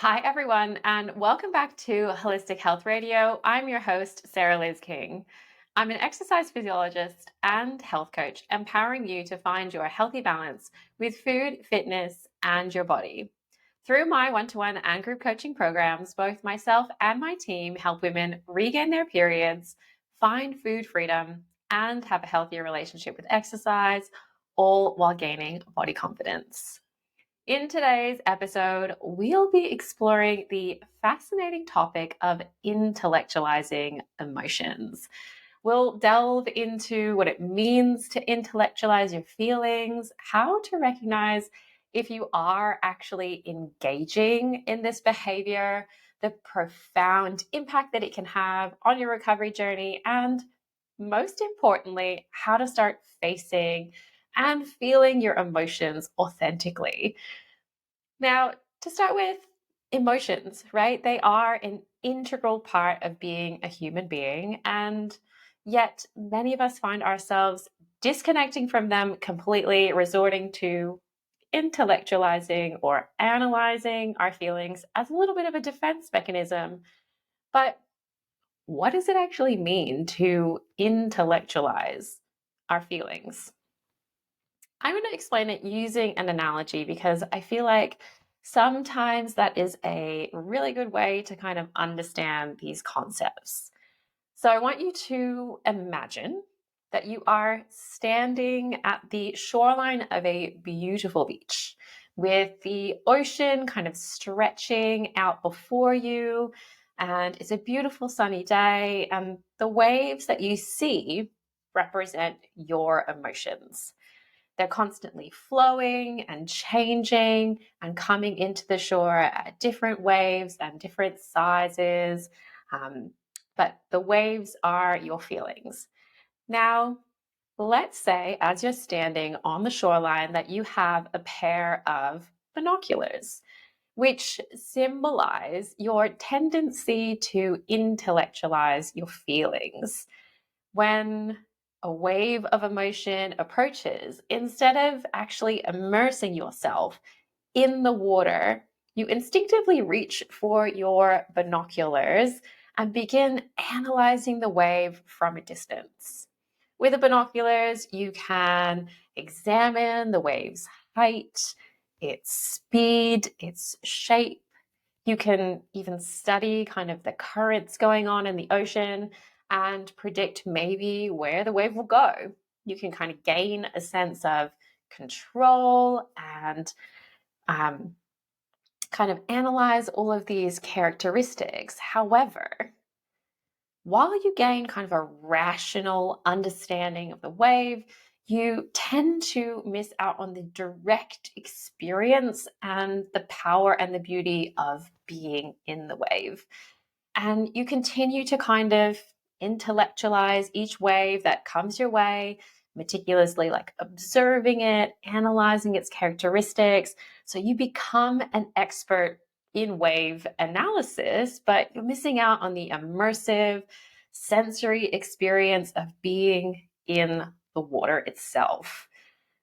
Hi, everyone, and welcome back to Holistic Health Radio. I'm your host, Sarah Liz King. I'm an exercise physiologist and health coach, empowering you to find your healthy balance with food, fitness, and your body. Through my one to one and group coaching programs, both myself and my team help women regain their periods, find food freedom, and have a healthier relationship with exercise, all while gaining body confidence. In today's episode, we'll be exploring the fascinating topic of intellectualizing emotions. We'll delve into what it means to intellectualize your feelings, how to recognize if you are actually engaging in this behavior, the profound impact that it can have on your recovery journey, and most importantly, how to start facing and feeling your emotions authentically. Now, to start with, emotions, right? They are an integral part of being a human being, and yet many of us find ourselves disconnecting from them completely, resorting to intellectualizing or analyzing our feelings as a little bit of a defense mechanism. But what does it actually mean to intellectualize our feelings? I'm going to explain it using an analogy because I feel like sometimes that is a really good way to kind of understand these concepts. So I want you to imagine that you are standing at the shoreline of a beautiful beach with the ocean kind of stretching out before you. And it's a beautiful sunny day, and the waves that you see represent your emotions. They're constantly flowing and changing and coming into the shore at different waves and different sizes. Um, but the waves are your feelings. Now, let's say as you're standing on the shoreline that you have a pair of binoculars, which symbolize your tendency to intellectualize your feelings. When a wave of emotion approaches, instead of actually immersing yourself in the water, you instinctively reach for your binoculars and begin analyzing the wave from a distance. With the binoculars, you can examine the wave's height, its speed, its shape. You can even study kind of the currents going on in the ocean and predict maybe where the wave will go. You can kind of gain a sense of control and um, kind of analyze all of these characteristics. However, while you gain kind of a rational understanding of the wave, you tend to miss out on the direct experience and the power and the beauty of being in the wave. And you continue to kind of intellectualize each wave that comes your way, meticulously like observing it, analyzing its characteristics. So you become an expert in wave analysis, but you're missing out on the immersive sensory experience of being in the water itself.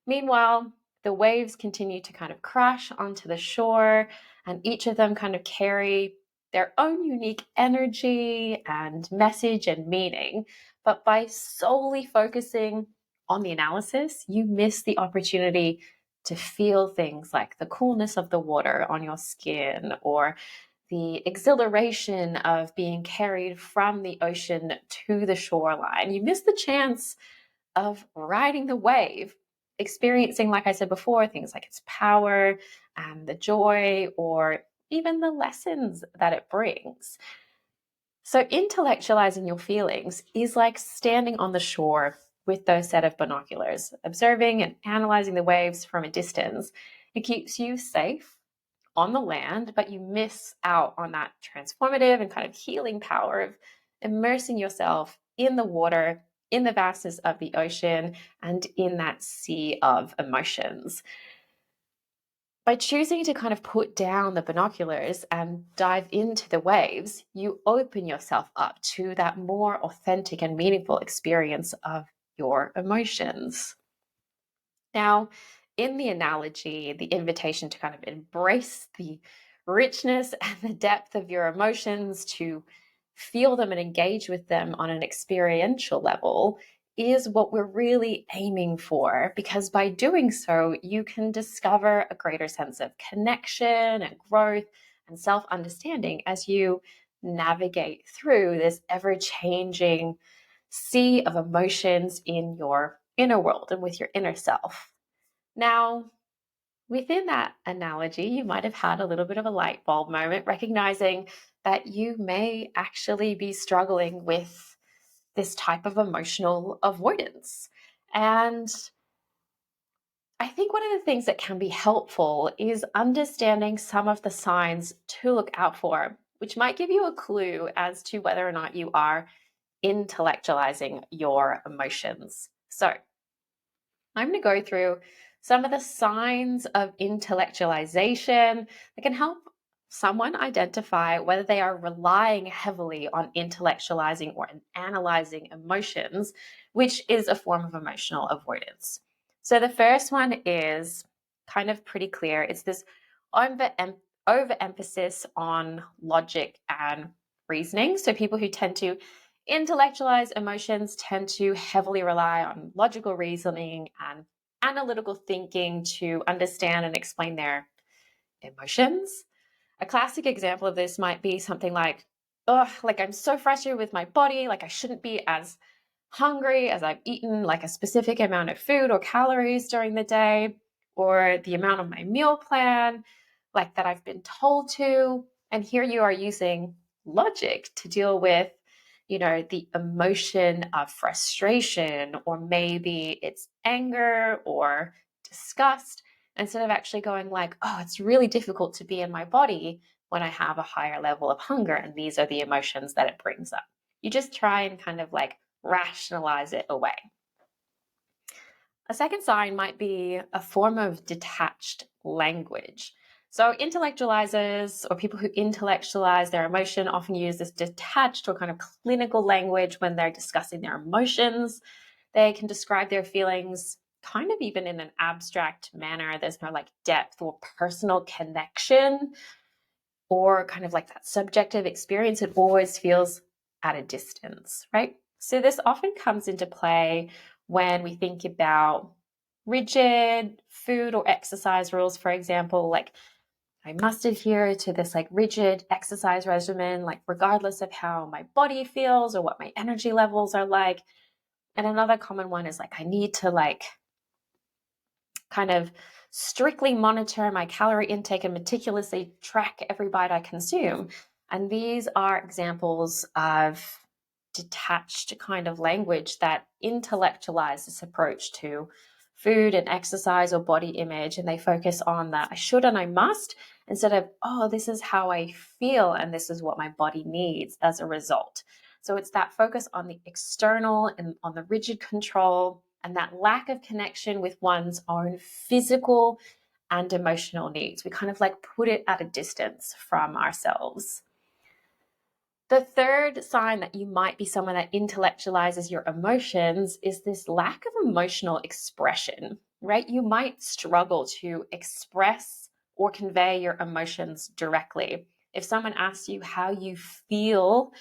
Meanwhile, the waves continue to kind of crash onto the shore, and each of them kind of carry their own unique energy and message and meaning. But by solely focusing on the analysis, you miss the opportunity to feel things like the coolness of the water on your skin or the exhilaration of being carried from the ocean to the shoreline. You miss the chance of riding the wave, experiencing, like I said before, things like its power and the joy or even the lessons that it brings. So, intellectualizing your feelings is like standing on the shore with those set of binoculars, observing and analyzing the waves from a distance. It keeps you safe on the land, but you miss out on that transformative and kind of healing power of immersing yourself in the water, in the vastness of the ocean, and in that sea of emotions. By choosing to kind of put down the binoculars and dive into the waves, you open yourself up to that more authentic and meaningful experience of your emotions. Now, in the analogy, the invitation to kind of embrace the richness and the depth of your emotions, to feel them and engage with them on an experiential level, is what we're really aiming for. Because by doing so, you can discover a greater sense of connection and growth and self understanding as you navigate through this ever changing sea of emotions in your inner world and with your inner self. Now, within that analogy, you might have had a little bit of a light bulb moment, recognizing that you may actually be struggling with this type of emotional avoidance. And I think one of the things that can be helpful is understanding some of the signs to look out for, which might give you a clue as to whether or not you are intellectualizing your emotions. So, I'm going to go through some of the signs of intellectualization that can help someone identify whether they are relying heavily on intellectualizing or analyzing emotions, which is a form of emotional avoidance. So the first one is kind of pretty clear. It's this overemphasis on logic and reasoning. So people who tend to intellectualized emotions tend to heavily rely on logical reasoning and analytical thinking to understand and explain their emotions. A classic example of this might be something like, oh, like I'm so frustrated with my body, like I shouldn't be as hungry as I've eaten like a specific amount of food or calories during the day, or the amount of my meal plan, like that I've been told to. And here you are using logic to deal with, the emotion of frustration, or maybe it's anger or disgust, instead of actually going like, oh, it's really difficult to be in my body when I have a higher level of hunger, and these are the emotions that it brings up. You just try and kind of like rationalize it away. A second sign might be a form of detached language. So, intellectualizers or people who intellectualize their emotion often use this detached or kind of clinical language when they're discussing their emotions. They can describe their feelings kind of even in an abstract manner. There's no like depth or personal connection, or kind of like that subjective experience. It always feels at a distance, right? So this often comes into play when we think about rigid food or exercise rules, for example, like I must adhere to this like rigid exercise regimen, like regardless of how my body feels or what my energy levels are like. And another common one is like I need to like kind of strictly monitor my calorie intake and meticulously track every bite I consume. And these are examples of detached kind of language that intellectualize this approach to food and exercise or body image. And they focus on that I should and I must, instead of, oh, this is how I feel and this is what my body needs as a result. So it's that focus on the external and on the rigid control, and that lack of connection with one's own physical and emotional needs. We kind of like put it at a distance from ourselves. The third sign that you might be someone that intellectualizes your emotions is this lack of emotional expression, right? You might struggle to express or convey your emotions directly. If someone asks you how you feel,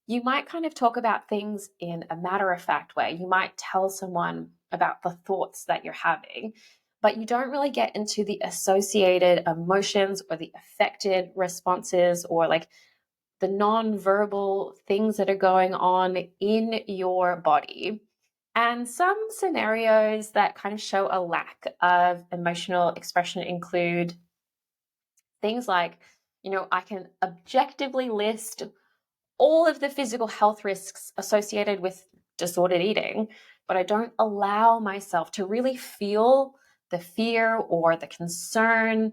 you might kind of talk about things in a matter of fact way. You might tell someone about the thoughts that you're having, but you don't really get into the associated emotions or the affected responses, or like the non-verbal things that are going on in your body. And some scenarios that kind of show a lack of emotional expression include things like, I can objectively list all of the physical health risks associated with disordered eating, but I don't allow myself to really feel the fear or the concern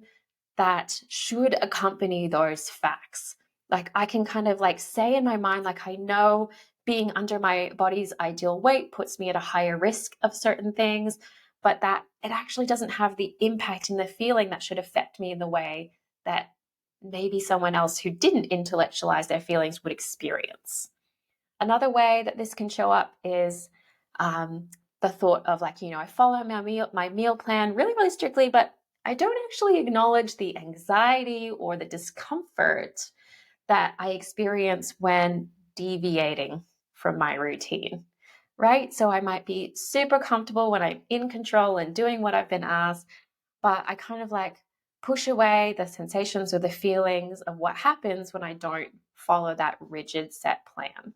that should accompany those facts. Like I can kind of like say in my mind, like I know being under my body's ideal weight puts me at a higher risk of certain things, but that it actually doesn't have the impact and the feeling that should affect me in the way that maybe someone else who didn't intellectualize their feelings would experience. Another way that this can show up is the thought of like, I follow my meal plan really, really strictly, but I don't actually acknowledge the anxiety or the discomfort that I experience when deviating from my routine, right? So I might be super comfortable when I'm in control and doing what I've been asked, but I kind of like push away the sensations or the feelings of what happens when I don't follow that rigid set plan.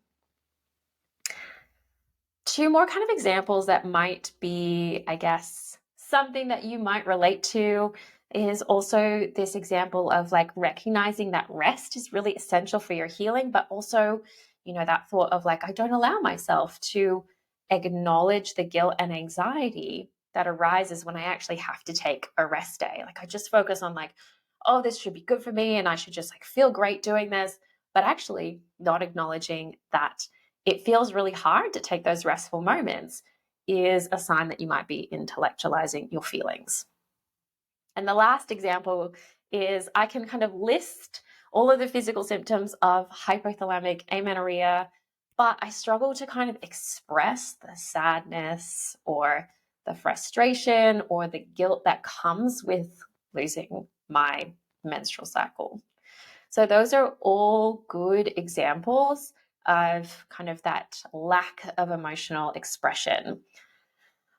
Two more kind of examples that might be, I guess, something that you might relate to is also this example of like recognizing that rest is really essential for your healing, but also, that thought of like, I don't allow myself to acknowledge the guilt and anxiety that arises when I actually have to take a rest day. Like, I just focus on like, oh, this should be good for me and I should just like feel great doing this, but actually not acknowledging that it feels really hard to take those restful moments is a sign that you might be intellectualizing your feelings. And the last example is I can kind of list all of the physical symptoms of hypothalamic amenorrhea, but I struggle to kind of express the sadness or the frustration or the guilt that comes with losing my menstrual cycle. So those are all good examples of kind of that lack of emotional expression.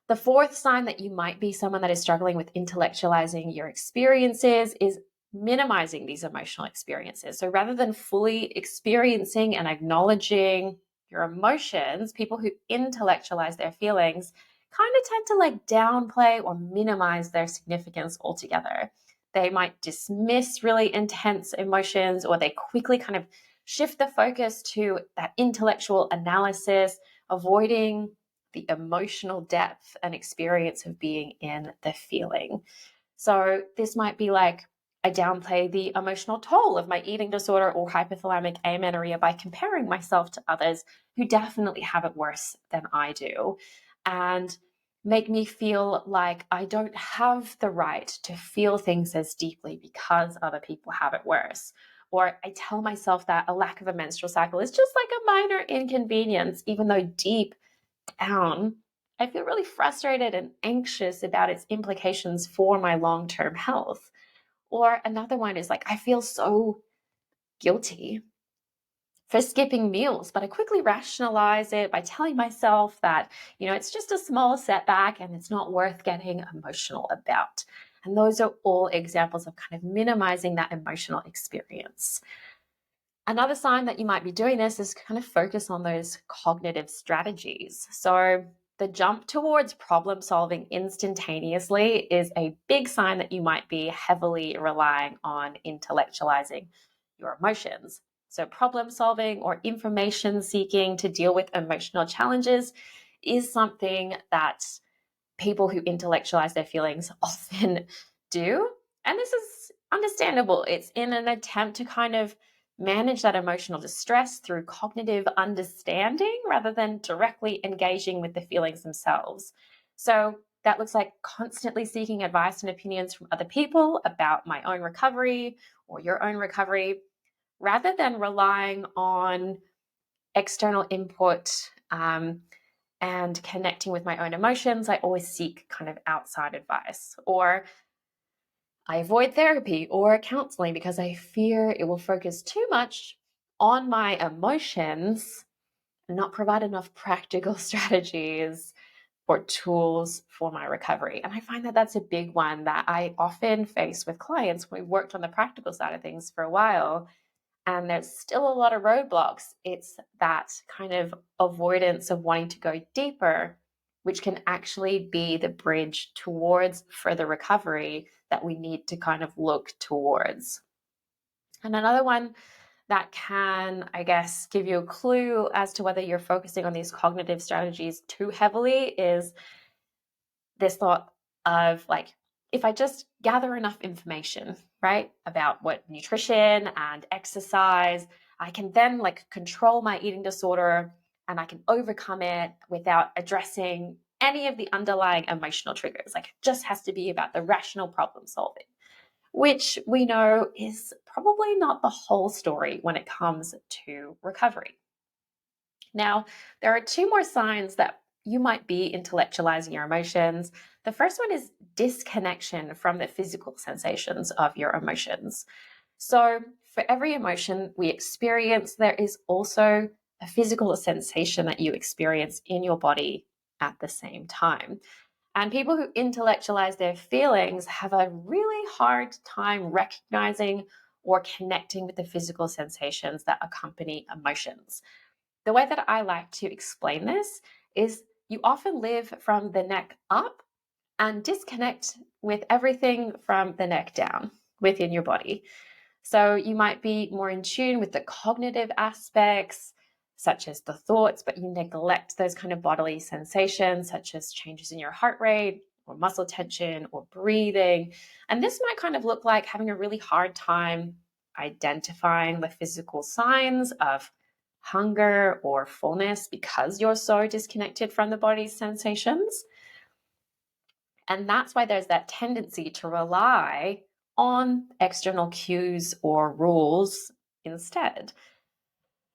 The fourth sign that you might be someone that is struggling with intellectualizing your experiences is minimizing these emotional experiences. So rather than fully experiencing and acknowledging your emotions, people who intellectualize their feelings kind of tend to like downplay or minimize their significance altogether. They might dismiss really intense emotions, or they quickly kind of shift the focus to that intellectual analysis, avoiding the emotional depth and experience of being in the feeling. So this might be like, I downplay the emotional toll of my eating disorder or hypothalamic amenorrhea by comparing myself to others who definitely have it worse than I do, and make me feel like I don't have the right to feel things as deeply because other people have it worse. Or I tell myself that a lack of a menstrual cycle is just like a minor inconvenience, even though deep down, I feel really frustrated and anxious about its implications for my long term health. Or another one is like, I feel so guilty for skipping meals, but I quickly rationalize it by telling myself that, it's just a small setback and it's not worth getting emotional about. And those are all examples of kind of minimizing that emotional experience. Another sign that you might be doing this is kind of focus on those cognitive strategies. So, the jump towards problem solving instantaneously is a big sign that you might be heavily relying on intellectualizing your emotions. So, problem solving or information seeking to deal with emotional challenges is something that people who intellectualize their feelings often do. And this is understandable. It's in an attempt to kind of manage that emotional distress through cognitive understanding rather than directly engaging with the feelings themselves. So that looks like constantly seeking advice and opinions from other people about my own recovery or your own recovery, rather than relying on external input and connecting with my own emotions. I always seek kind of outside advice, or I avoid therapy or counseling because I fear it will focus too much on my emotions and not provide enough practical strategies or tools for my recovery. And I find that that's a big one that I often face with clients when we worked on the practical side of things for a while. And there's still a lot of roadblocks. It's that kind of avoidance of wanting to go deeper, which can actually be the bridge towards further recovery that we need to kind of look towards. And another one that can, I guess, give you a clue as to whether you're focusing on these cognitive strategies too heavily is this thought of like, if I just gather enough information, right, about what nutrition and exercise, I can then like control my eating disorder and I can overcome it without addressing any of the underlying emotional triggers. Like, it just has to be about the rational problem solving, which we know is probably not the whole story when it comes to recovery. Now, there are two more signs that you might be intellectualizing your emotions. The first one is disconnection from the physical sensations of your emotions. So, for every emotion we experience, there is also a physical sensation that you experience in your body at the same time. And people who intellectualize their feelings have a really hard time recognizing or connecting with the physical sensations that accompany emotions. The way that I like to explain this is you often live from the neck up and disconnect with everything from the neck down within your body. So you might be more in tune with the cognitive aspects, such as the thoughts, but you neglect those kind of bodily sensations, such as changes in your heart rate or muscle tension or breathing. And this might kind of look like having a really hard time identifying the physical signs of hunger or fullness because you're so disconnected from the body's sensations. And that's why there's that tendency to rely on external cues or rules instead.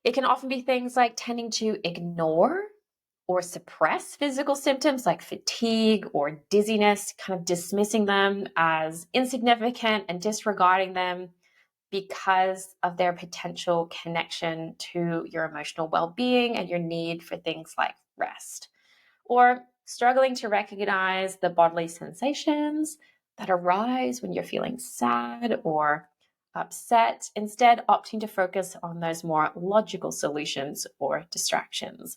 It can often be things like tending to ignore or suppress physical symptoms like fatigue or dizziness, kind of dismissing them as insignificant and disregarding them because of their potential connection to your emotional well being and your need for things like rest, or struggling to recognize the bodily sensations that arise when you're feeling sad or upset, instead opting to focus on those more logical solutions or distractions.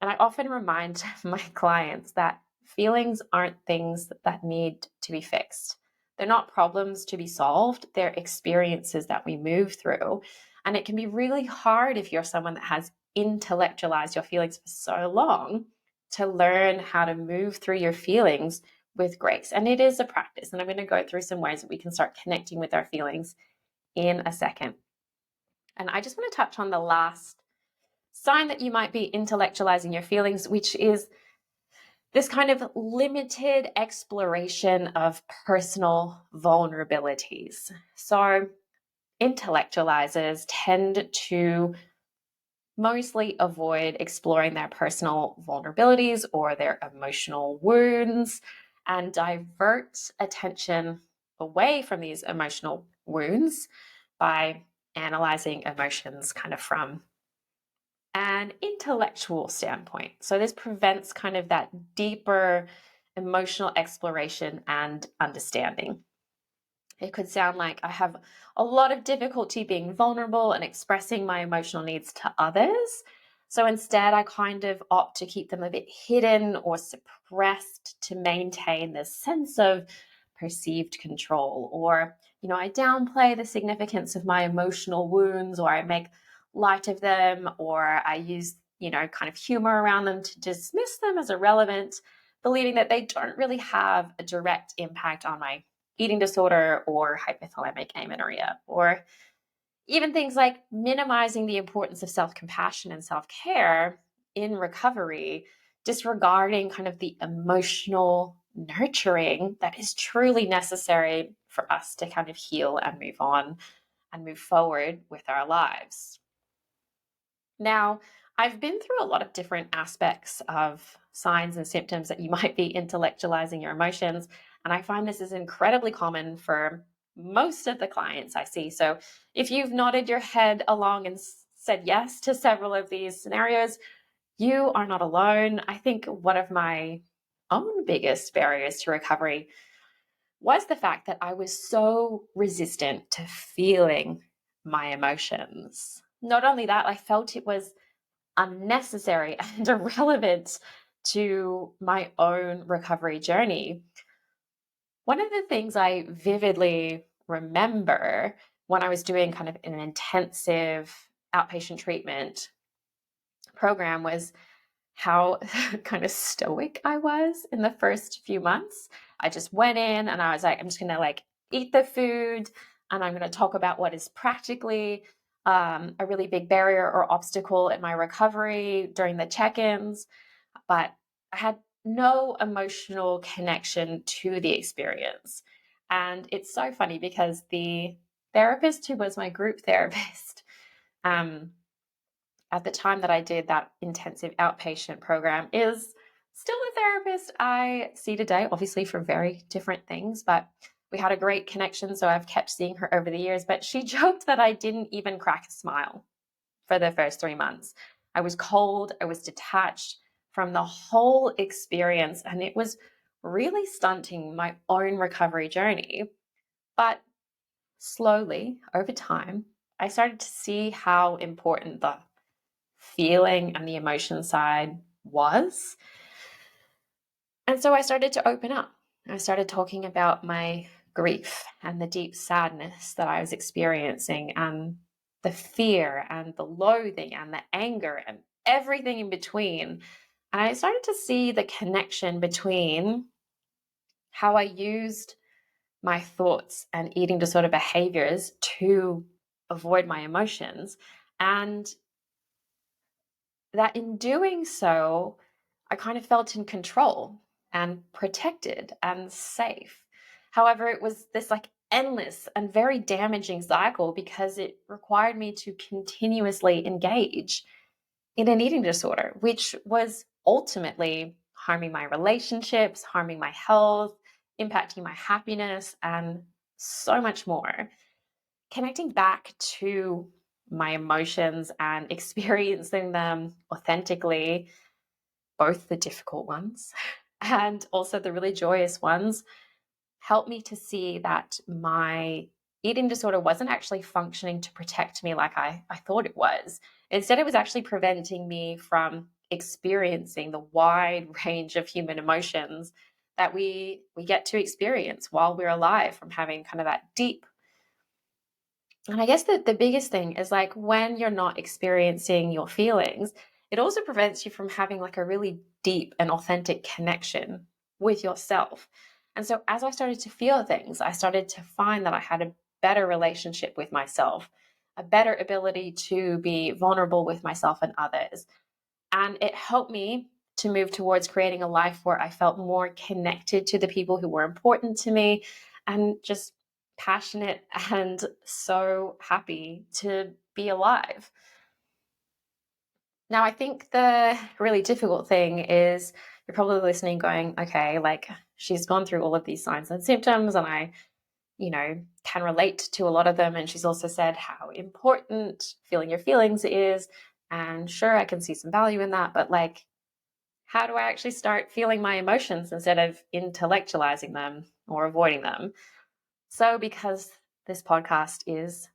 And I often remind my clients that feelings aren't things that need to be fixed. They're not problems to be solved, they're experiences that we move through. And it can be really hard if you're someone that has intellectualized your feelings for so long to learn how to move through your feelings with grace. And it is a practice. And I'm going to go through some ways that we can start connecting with our feelings in a second. And I just want to touch on the last sign that you might be intellectualizing your feelings, which is this kind of limited exploration of personal vulnerabilities. So, intellectualizers tend to mostly avoid exploring their personal vulnerabilities or their emotional wounds and divert attention away from these emotional wounds by analyzing emotions kind of from an intellectual standpoint. So this prevents kind of that deeper emotional exploration and understanding. It could sound like I have a lot of difficulty being vulnerable and expressing my emotional needs to others. So instead, I kind of opt to keep them a bit hidden or suppressed to maintain this sense of perceived control. Or, I downplay the significance of my emotional wounds, or I make light of them, or I use, kind of humor around them to dismiss them as irrelevant, believing that they don't really have a direct impact on my eating disorder or hypothalamic amenorrhea, or even things like minimizing the importance of self compassion and self care in recovery, disregarding kind of the emotional nurturing that is truly necessary for us to kind of heal and move on and move forward with our lives. Now, I've been through a lot of different aspects of signs and symptoms that you might be intellectualizing your emotions. And I find this is incredibly common for most of the clients I see. So if you've nodded your head along and said yes to several of these scenarios, you are not alone. I think one of my own biggest barriers to recovery was the fact that I was so resistant to feeling my emotions. Not only that, I felt it was unnecessary and irrelevant to my own recovery journey. One of the things I vividly remember when I was doing kind of an intensive outpatient treatment program was how kind of stoic I was in the first few months. I just went in and I was like, I'm just going to eat the food and I'm going to talk about what is practically a really big barrier or obstacle in my recovery during the check-ins. But I had no emotional connection to the experience. And it's so funny because the therapist who was my group therapist, at the time that I did that intensive outpatient program is Still the therapist I see today, obviously for very different things, but we had a great connection. So I've kept seeing her over the years. But she joked that I didn't even crack a smile for the first 3 months. I was cold, I was detached from the whole experience, and it was really stunting my own recovery journey. But slowly, over time, I started to see how important the feeling and the emotion side was. And so I started to open up. I started talking about my grief and the deep sadness that I was experiencing, and the fear and the loathing and the anger and everything in between. And I started to see the connection between how I used my thoughts and eating disorder behaviors to avoid my emotions, and that in doing so, I kind of felt in control and protected and safe. However, it was this like endless and very damaging cycle because it required me to continuously engage in an eating disorder, which was ultimately harming my relationships, harming my health, impacting my happiness, and so much more. Connecting back to my emotions and experiencing them authentically, both the difficult ones and also the really joyous ones, helped me to see that my eating disorder wasn't actually functioning to protect me like I thought it was. Instead, it was actually preventing me from experiencing the wide range of human emotions that we get to experience while we're alive, from having kind of that deep. And I guess that the biggest thing is like when you're not experiencing your feelings, it also prevents you from having like a really deep and authentic connection with yourself. And so as I started to feel things, I started to find that I had a better relationship with myself, a better ability to be vulnerable with myself and others. And it helped me to move towards creating a life where I felt more connected to the people who were important to me and just passionate and so happy to be alive. Now, I think the really difficult thing is you're probably listening going, okay, like she's gone through all of these signs and symptoms, and I, can relate to a lot of them. And she's also said how important feeling your feelings is. And sure, I can see some value in that, but like, how do I actually start feeling my emotions instead of intellectualizing them or avoiding them? So, because this podcast is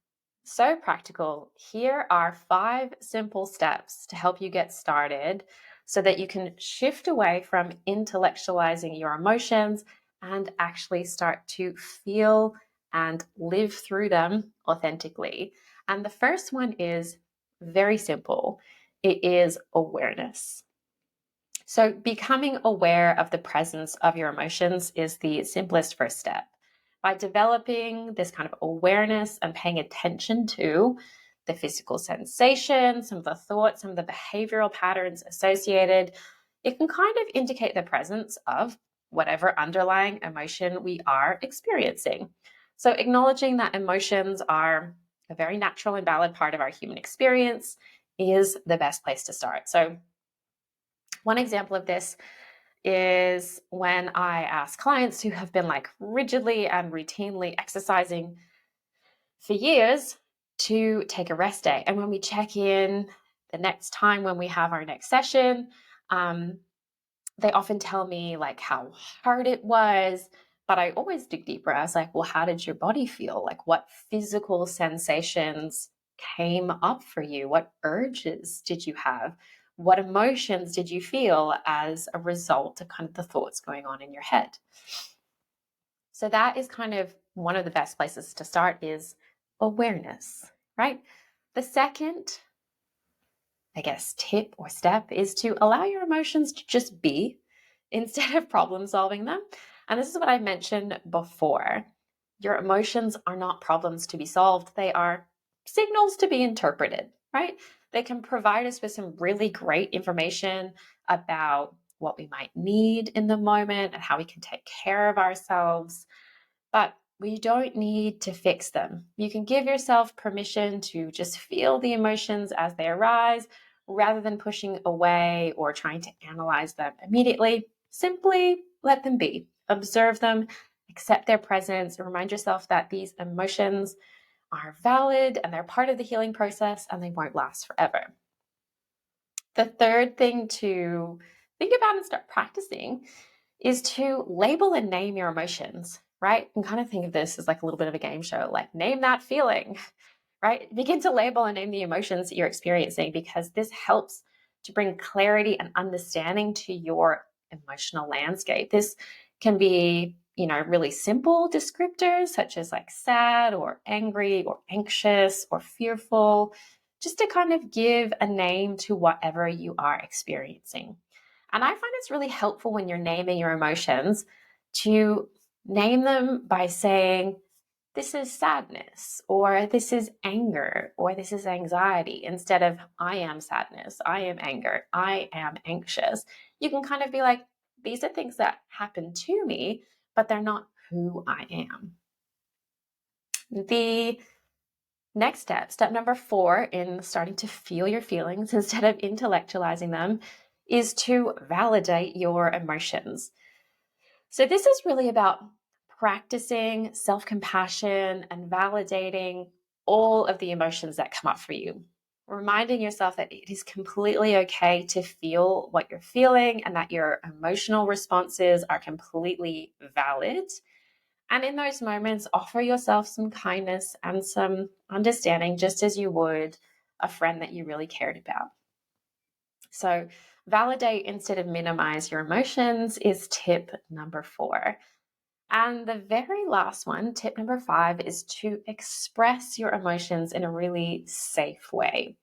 so practical, here are 5 simple steps to help you get started so that you can shift away from intellectualizing your emotions and actually start to feel and live through them authentically. And the first one is very simple, it is awareness. So, becoming aware of the presence of your emotions is the simplest first step. By developing this kind of awareness and paying attention to the physical sensations, some of the thoughts, some of the behavioral patterns associated, it can kind of indicate the presence of whatever underlying emotion we are experiencing. So, acknowledging that emotions are a very natural and valid part of our human experience is the best place to start. So, one example of this is when I ask clients who have been like rigidly and routinely exercising for years to take a rest day. And when we check in the next time when we have our next session, um, they often tell me like how hard it was. But I always dig deeper. I was like, well, how did your body feel? Like, what physical sensations came up for you? What urges did you have? What emotions did you feel as a result of kind of the thoughts going on in your head? So that is kind of one of the best places to start is awareness, right? The second, I guess, tip or step is to allow your emotions to just be instead of problem solving them. And this is what I mentioned before. Your emotions are not problems to be solved, they are signals to be interpreted, right? They can provide us with some really great information about what we might need in the moment and how we can take care of ourselves. But we don't need to fix them. You can give yourself permission to just feel the emotions as they arise rather than pushing away or trying to analyze them immediately, simply let them be. Observe them, accept their presence, and remind yourself that these emotions are valid and they're part of the healing process and they won't last forever. The third thing to think about and start practicing is to label and name your emotions, right? And kind of think of this as like a little bit of a game show, like name that feeling, right? Begin to label and name the emotions that you're experiencing, because this helps to bring clarity and understanding to your emotional landscape. This can be, really simple descriptors such as like sad or angry or anxious or fearful, just to kind of give a name to whatever you are experiencing. And I find it's really helpful when you're naming your emotions to name them by saying, this is sadness, or this is anger, or this is anxiety, instead of I am sadness, I am anger, I am anxious. You can kind of be like, these are things that happen to me, but they're not who I am. The next step number 4 in starting to feel your feelings instead of intellectualizing them, is to validate your emotions. So, this is really about practicing self compassion and validating all of the emotions that come up for you. Reminding yourself that it is completely okay to feel what you're feeling and that your emotional responses are completely valid. And in those moments, offer yourself some kindness and some understanding, just as you would a friend that you really cared about. So, validate instead of minimize your emotions is tip number 4. And the very last one, tip number 5, is to express your emotions in a really safe way.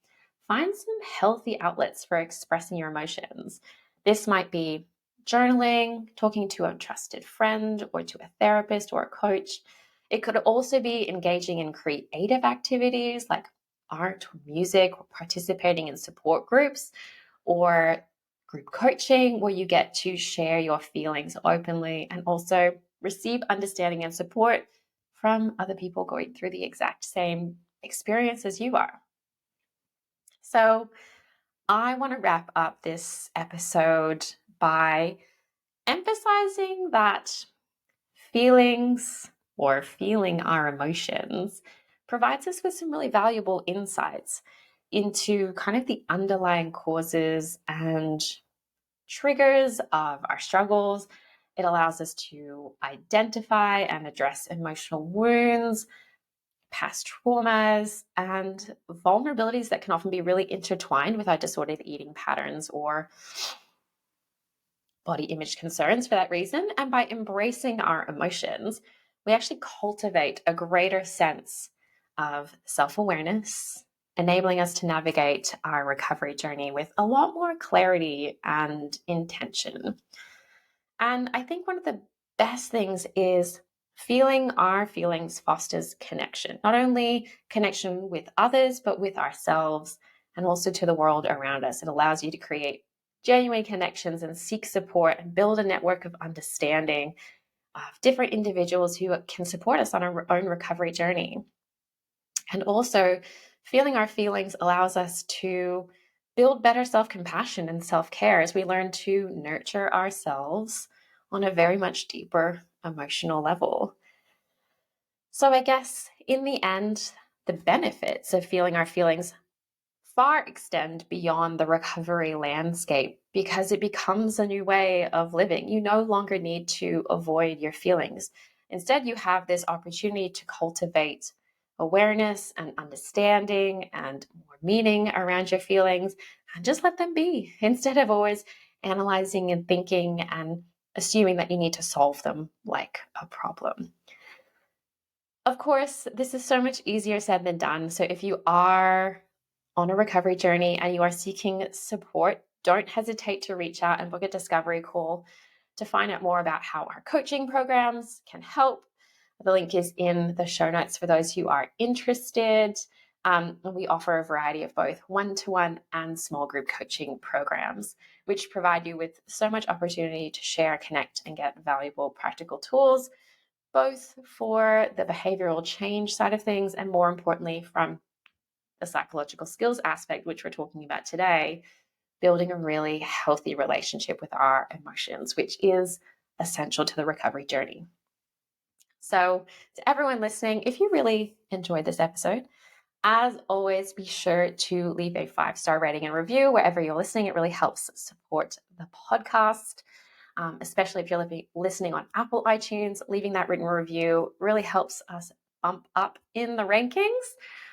Find some healthy outlets for expressing your emotions. This might be journaling, talking to a trusted friend or to a therapist or a coach. It could also be engaging in creative activities like art or music, or participating in support groups or group coaching, where you get to share your feelings openly and also receive understanding and support from other people going through the exact same experience as you are. So, I want to wrap up this episode by emphasizing that feelings, or feeling our emotions, provides us with some really valuable insights into kind of the underlying causes and triggers of our struggles. It allows us to identify and address emotional wounds, past traumas, and vulnerabilities that can often be really intertwined with our disordered eating patterns or body image concerns for that reason. And by embracing our emotions, we actually cultivate a greater sense of self awareness, enabling us to navigate our recovery journey with a lot more clarity and intention. And I think one of the best things is feeling our feelings fosters connection, not only connection with others, but with ourselves and also to the world around us. It allows you to create genuine connections and seek support and build a network of understanding of different individuals who can support us on our own recovery journey. And also, feeling our feelings allows us to build better self compassion and self care as we learn to nurture ourselves on a very much deeper emotional level. So, I guess in the end, the benefits of feeling our feelings far extend beyond the recovery landscape because it becomes a new way of living. You no longer need to avoid your feelings. Instead, you have this opportunity to cultivate awareness and understanding and more meaning around your feelings and just let them be instead of always analyzing and thinking and assuming that you need to solve them like a problem. Of course, this is so much easier said than done. So if you are on a recovery journey and you are seeking support, don't hesitate to reach out and book a discovery call to find out more about how our coaching programs can help. The link is in the show notes for those who are interested. We offer a variety of both one-to-one and small group coaching programs, which provide you with so much opportunity to share, connect, and get valuable practical tools, both for the behavioral change side of things and more importantly, from the psychological skills aspect, which we're talking about today, building a really healthy relationship with our emotions, which is essential to the recovery journey. So, to everyone listening, if you really enjoyed this episode, as always, be sure to leave a 5-star rating and review wherever you're listening. It really helps support the podcast, especially if you're listening on Apple iTunes. Leaving that written review really helps us bump up in the rankings.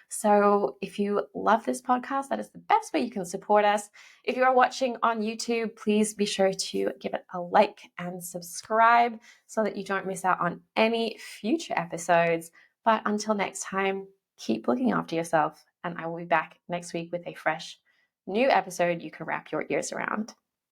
So if you love this podcast, that is the best way you can support us. If you are watching on YouTube, please be sure to give it a like and subscribe so that you don't miss out on any future episodes. But until next time, keep looking after yourself, and I will be back next week with a fresh new episode you can wrap your ears around.